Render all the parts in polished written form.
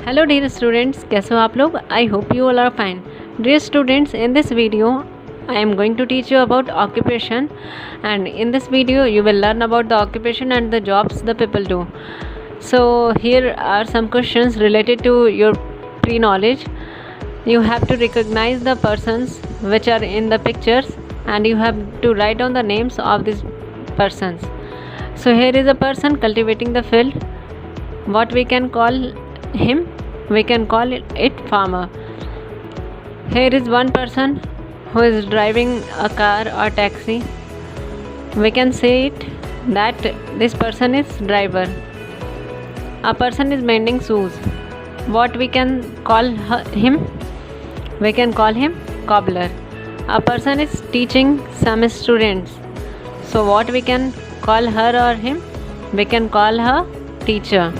Hello dear students, कैसे हो आप लोग? I hope you all are fine. Dear students, in this video I am going to teach you about occupation, and in this video you will learn about the occupation and the jobs the people do. So here are some questions related to your pre-knowledge. You have to recognize the persons which are in the pictures and you have to write down the names of these persons. So here is a person cultivating the field. What we can call him? We can call it farmer. Here is one person who is driving a car or taxi. We can say it that this person is driver. A person is mending shoes. What we can call him? We can call him cobbler. A person is teaching some students. So what we can call her or him? We can call her teacher.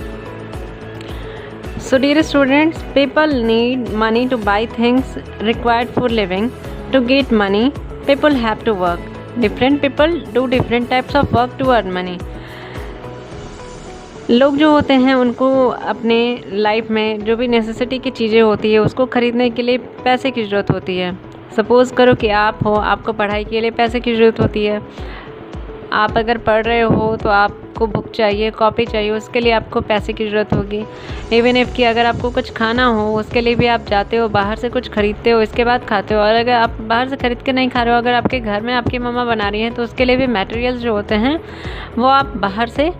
So dear students, people need money to buy things required for living. To get money, people have to work. Different people do different types of work to earn money. लोग जो होते हैं उनको अपने life में जो भी necessity की चीज़ें होती है उसको ख़रीदने के लिए पैसे की ज़रूरत होती है. सपोज़ करो कि आप हो, आपको पढ़ाई के लिए पैसे की ज़रूरत होती है. आप अगर पढ़ रहे हो तो आपको बुक चाहिए, कॉपी चाहिए, उसके लिए आपको पैसे की ज़रूरत होगी. इवन इफ़ कि अगर आपको कुछ खाना हो उसके लिए भी आप जाते हो, बाहर से कुछ ख़रीदते हो, इसके बाद खाते हो. और अगर आप बाहर से ख़रीद के नहीं खा रहे हो, अगर आपके घर में आपकी मम्मा बना रही हैं तो उसके लिए भी मटेरियल्स जो होते हैं वो आप बाहर से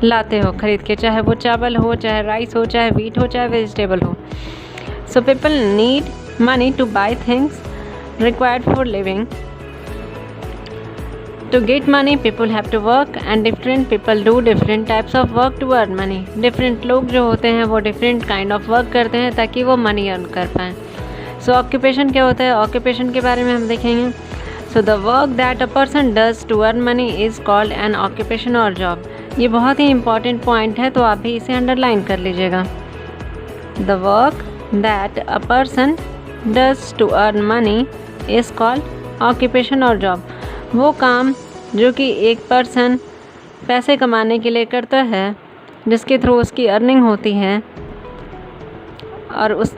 लाते हो ख़रीद के, चाहे वो चावल हो, चाहे राइस हो, चाहे वीट हो, चाहे वेजिटेबल हो. So people need money to buy things required for living. To get money, people have to work and different people do different types of work to earn money. Different लोग जो होते हैं वो different kind of work करते हैं ताकि वो money earn कर पाएँ. So occupation क्या होता है? Occupation के बारे में हम देखेंगे. So the work that a person does to earn money is called an occupation or job. ये बहुत ही important point है तो आप भी इसे underline कर लीजिएगा. The work that a person does to earn money is called occupation or job. वो काम जो कि एक पर्सन पैसे कमाने के लिए करता है, जिसके थ्रू उसकी अर्निंग होती है और उस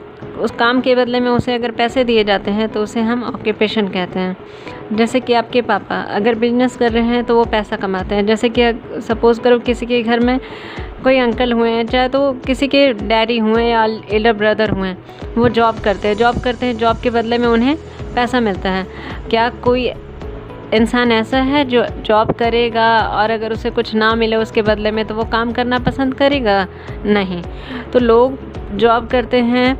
काम के बदले में उसे अगर पैसे दिए जाते हैं तो उसे हम ऑक्यूपेशन कहते हैं. जैसे कि आपके पापा अगर बिजनेस कर रहे हैं तो वो पैसा कमाते हैं. जैसे कि सपोज़ करो किसी के घर में कोई अंकल हुए हैं, चाहे तो किसी के डैडी हुए या एल्डर ब्रदर हुए, वो जॉब करते हैं. जॉब के बदले में उन्हें पैसा मिलता है. क्या कोई इंसान ऐसा है जो जॉब करेगा और अगर उसे कुछ ना मिले उसके बदले में तो वो काम करना पसंद करेगा? नहीं. तो लोग जॉब करते हैं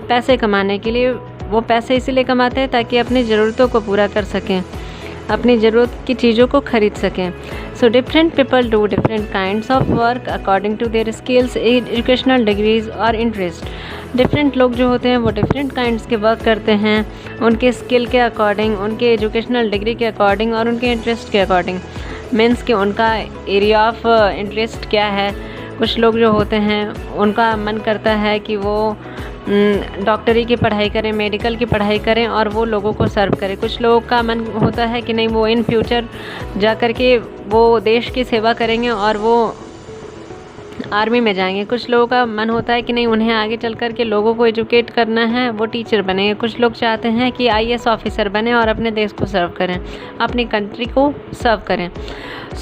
पैसे कमाने के लिए. वो पैसे इसीलिए कमाते हैं ताकि अपनी ज़रूरतों को पूरा कर सकें, अपनी ज़रूरत की चीज़ों को ख़रीद सकें. So different people do different kinds of work according to their skills, educational degrees और इंटरेस्ट. डिफरेंट लोग जो होते हैं वो डिफरेंट काइंड्स के वर्क करते हैं उनके स्किल के अकॉर्डिंग, उनके एजुकेशनल डिग्री के अकॉर्डिंग और उनके इंटरेस्ट के अकॉर्डिंग. मीन्स कि उनका एरिया ऑफ इंटरेस्ट क्या है. कुछ लोग जो होते हैं उनका मन करता है कि वो डॉक्टरी की पढ़ाई करें, मेडिकल की पढ़ाई करें और वो लोगों को सर्व करें. कुछ लोगों का मन होता है कि नहीं, वो इन फ्यूचर जा कर के वो देश की सेवा करेंगे और वो आर्मी में जाएंगे. कुछ लोगों का मन होता है कि नहीं, उन्हें आगे चल कर के लोगों को एजुकेट करना है, वो टीचर बनेंगे. कुछ लोग चाहते हैं कि IAS ऑफिसर बने और अपने देश को सर्व करें, अपनी कंट्री को सर्व करें.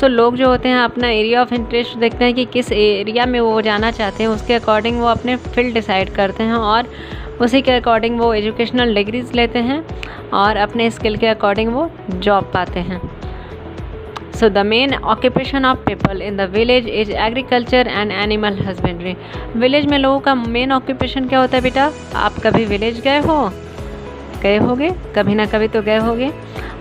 सो लोग जो होते हैं अपना एरिया ऑफ इंटरेस्ट देखते हैं कि किस एरिया में वो जाना चाहते हैं, उसके अकॉर्डिंग वो अपने फील्ड डिसाइड करते हैं और उसी के अकॉर्डिंग वो एजुकेशनल डिग्रीज लेते हैं और अपने स्किल के अकॉर्डिंग वो जॉब पाते हैं. So the main occupation of people in the village is agriculture and animal husbandry. Village में लोगों का मेन ऑक्यूपेशन क्या होता है बेटा? आप कभी विलेज गए होगे, कभी ना कभी तो गए होगे.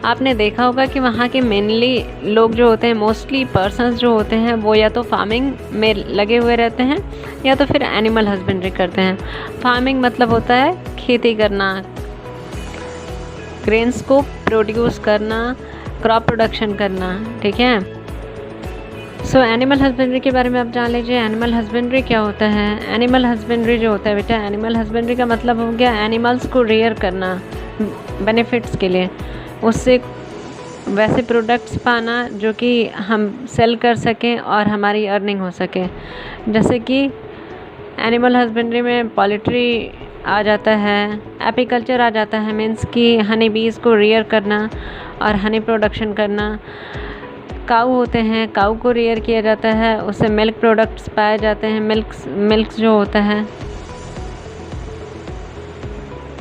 आपने देखा होगा कि वहाँ के मेनली लोग जो होते हैं, मोस्टली पर्सन्स जो होते हैं वो या तो फार्मिंग में लगे हुए रहते हैं या तो फिर एनिमल हस्बेंड्री करते हैं. फार्मिंग मतलब होता है खेती करना, ग्रेन्स को प्रोड्यूस करना, क्रॉप प्रोडक्शन करना. ठीक है. सो एनिमल हस्बेंड्री के बारे में आप जान लीजिए. एनिमल हस्बेंड्री क्या होता है? एनिमल हस्बेंड्री जो होता है बेटा, एनिमल हस्बेंड्री का मतलब हो गया एनिमल्स को रेयर करना बेनिफिट्स के लिए, उससे वैसे प्रोडक्ट्स पाना जो कि हम सेल कर सकें और हमारी अर्निंग हो सके. जैसे कि एनिमल हस्बेंड्री में पोल्ट्री आ जाता है, एपीकल्चर आ जाता है, मीन्स कि हनी बीज को रियर करना और हनी प्रोडक्शन करना। काऊ होते हैं, काऊ को रियर किया जाता है, उससे मिल्क प्रोडक्ट्स पाए जाते हैं, मिल्क जो होता है,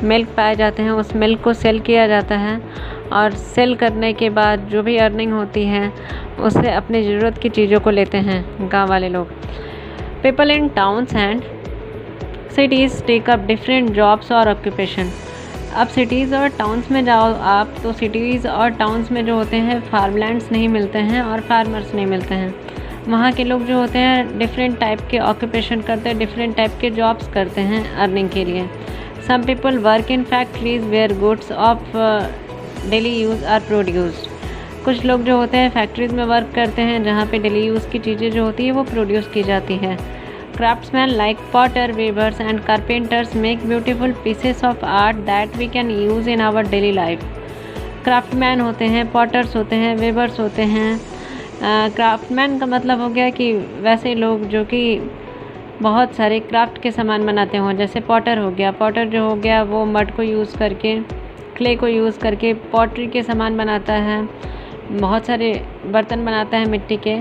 मिल्क पाए जाते हैं, उस मिल्क को सेल किया जाता है और सेल करने के बाद जो भी अर्निंग होती है उससे अपनी ज़रूरत की चीज़ों को लेते हैं गांव वाले लोग। People in towns and cities take up different jobs और ऑक्यूपेशन। अब सिटीज़ और टाउन्स में जाओ आप, तो सिटीज़ और टाउन्स में जो होते हैं फार्मलैंड्स नहीं मिलते हैं और फार्मर्स नहीं मिलते हैं। वहाँ के लोग जो होते हैं डिफरेंट टाइप के ऑक्यूपेशन करते हैं, डिफरेंट टाइप के जॉब्स करते हैं अर्निंग के लिए। Some people work in factories where goods of daily use are produced. कुछ लोग जो होते हैं फैक्ट्रीज में वर्क करते हैं जहाँ पे डेली यूज़ की चीज़ें जो होती है वो प्रोड्यूस की जाती है। Craftsman like potter, weavers and carpenters make beautiful pieces of art that we can use in our daily life. Craftsman होते हैं, पॉटर्स होते हैं, वीवर्स होते हैं। क्राफ्टमैन का मतलब हो गया कि वैसे लोग जो कि बहुत सारे क्राफ्ट के सामान बनाते हों, जैसे पॉटर हो गया। पॉटर जो हो गया वो मड को यूज़ करके, क्ले को यूज़ करके पॉटरी के सामान बनाता है, बहुत सारे बर्तन बनाता है मिट्टी के।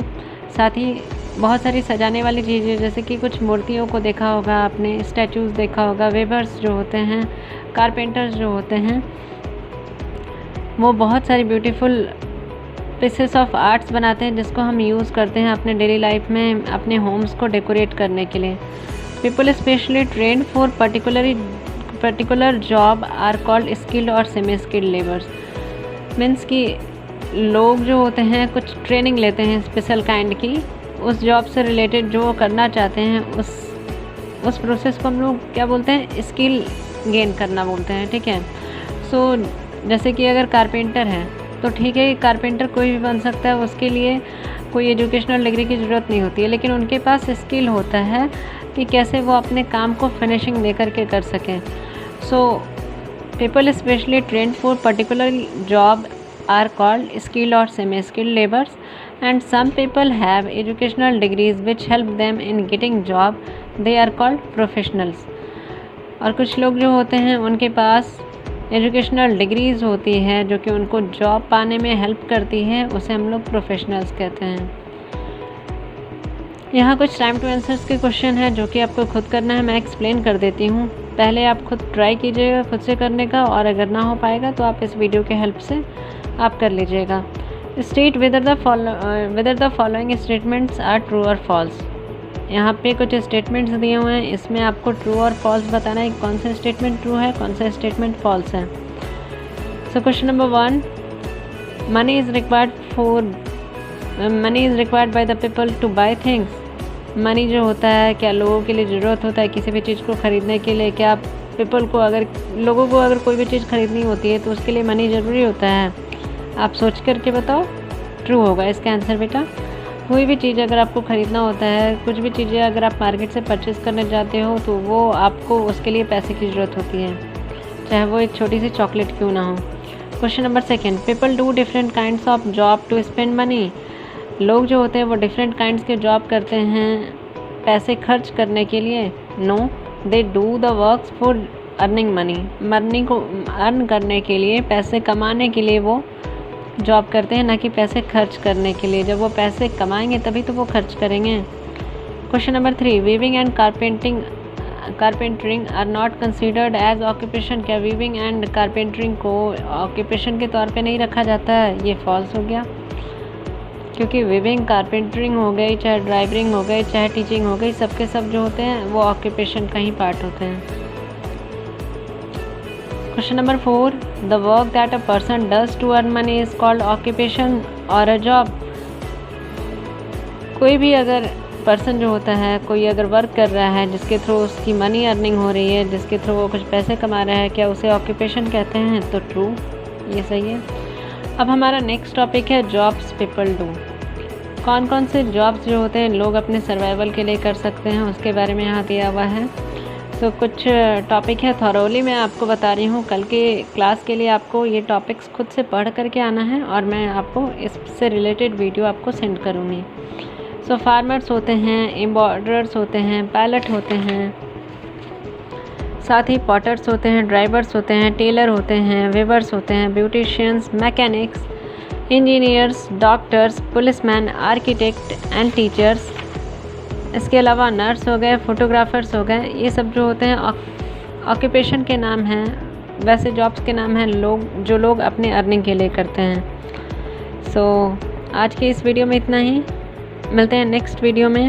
साथ ही बहुत सारी सजाने वाली चीज़ें, जैसे कि कुछ मूर्तियों को देखा होगा आपने, स्टैचूज़ देखा होगा। वेवर्स जो होते हैं, कारपेंटर्स जो होते हैं, वो बहुत सारी ब्यूटीफुल पीसेस ऑफ आर्ट्स बनाते हैं जिसको हम यूज़ करते हैं अपने डेली लाइफ में, अपने होम्स को डेकोरेट करने के लिए। People specially trained for particular job are called skilled और सेमी स्किल्ड लेबर्स। मीन्स कि लोग जो होते हैं कुछ ट्रेनिंग लेते हैं स्पेशल काइंड की, उस जॉब से रिलेटेड जो करना चाहते हैं उस प्रोसेस को हम लोग क्या बोलते हैं, स्किल गेन करना बोलते हैं। ठीक है। सो जैसे कि अगर कारपेंटर है तो ठीक है, कारपेंटर कोई भी बन सकता है, उसके लिए कोई एजुकेशनल डिग्री की ज़रूरत नहीं होती है, लेकिन उनके पास स्किल होता है कि कैसे वो अपने काम को फिनिशिंग दे करके कर सकें। So people specially trained for particular job are called skilled और semi skilled labours and some people have educational degrees which help them in getting job, they are called professionals. और कुछ लोग जो होते हैं उनके पास एजुकेशनल डिग्रीज़ होती है जो कि उनको जॉब पाने में हेल्प करती है, उसे हम लोग प्रोफेशनल्स कहते हैं। यहाँ कुछ टाइम टू आंसर्स के क्वेश्चन है जो कि आपको खुद करना है, मैं एक्सप्लेन कर देती हूँ। पहले आप खुद ट्राई कीजिएगा खुद से करने का, और अगर ना हो पाएगा तो आप इस वीडियो के हेल्प से आप कर लीजिएगा। State whether the following statements are true और फॉल्स। यहाँ पे कुछ स्टेटमेंट्स दिए हुए हैं, इसमें आपको ट्रू और फॉल्स बताना है, कौन सा स्टेटमेंट ट्रू है, कौन सा स्टेटमेंट फॉल्स है। So question number 1, money is required by the people to buy things. Money जो होता है क्या लोगों के लिए ज़रूरत होता है किसी भी चीज़ को ख़रीदने के लिए? क्या लोगों को अगर कोई भी चीज़ ख़रीदनी होती है तो उसके लिए मनी ज़रूरी होता है? आप सोच करके बताओ। ट्रू होगा इसका आंसर बेटा। कोई भी चीज़ अगर आपको ख़रीदना होता है, कुछ भी चीज़ें अगर आप मार्केट से परचेज़ करने जाते हो तो वो आपको उसके लिए पैसे की ज़रूरत होती है, चाहे वो एक छोटी सी चॉकलेट क्यों ना हो। Question number 2, people do different kinds of job to spend money. लोग जो होते हैं वो डिफरेंट काइंड्स के जॉब करते हैं पैसे खर्च करने के लिए। No, they do the works for earning money. Money को अर्न करने के लिए, पैसे कमाने के लिए वो जॉब करते हैं, ना कि पैसे खर्च करने के लिए। जब वो पैसे कमाएंगे तभी तो वो खर्च करेंगे। Question number 3, weaving and carpentering are not considered as occupation. क्या वीविंग एंड कारपेंटरिंग को ऑक्यूपेशन के तौर पे नहीं रखा जाता है? ये फॉल्स हो गया, क्योंकि वीविंग, कारपेंटरिंग हो गई, चाहे ड्राइवरिंग हो गई, चाहे टीचिंग हो गई, सबके सब जो होते हैं वो ऑक्यूपेशन का ही पार्ट होते हैं। Question number 4, the work that a person does to earn money is called occupation और अ जॉब। कोई भी अगर पर्सन जो होता है, कोई अगर वर्क कर रहा है जिसके थ्रू उसकी मनी अर्निंग हो रही है, जिसके थ्रू वो कुछ पैसे कमा रहा है, क्या उसे ऑक्यूपेशन कहते हैं? तो ट्रू, ये सही है। अब हमारा नेक्स्ट टॉपिक है जॉब्स पीपल डू। कौन कौन से जॉब्स जो होते हैं लोग अपने सर्वाइवल के लिए कर सकते हैं, उसके बारे में यहाँ दिया हुआ है। तो कुछ टॉपिक है, थॉरोली मैं आपको बता रही हूँ। कल के क्लास के लिए आपको ये टॉपिक्स खुद से पढ़ करके आना है और मैं आपको इससे रिलेटेड वीडियो आपको सेंड करूँगी। सो फार्मर्स होते हैं, एम्ब्रॉयडर्स होते हैं, पायलट होते हैं, साथ ही पॉटर्स होते हैं, ड्राइवर्स होते हैं, टेलर होते हैं, वेवर्स होते हैं, beauticians, mechanics, engineers, doctors, policeman, architect and teachers. इसके अलावा नर्स हो गए, फोटोग्राफर्स हो गए। ये सब जो होते हैं ऑक्यूपेशन के नाम हैं, वैसे जॉब्स के नाम हैं जो लोग अपने अर्निंग के लिए करते हैं। सो आज की इस वीडियो में इतना ही, मिलते हैं नेक्स्ट वीडियो में।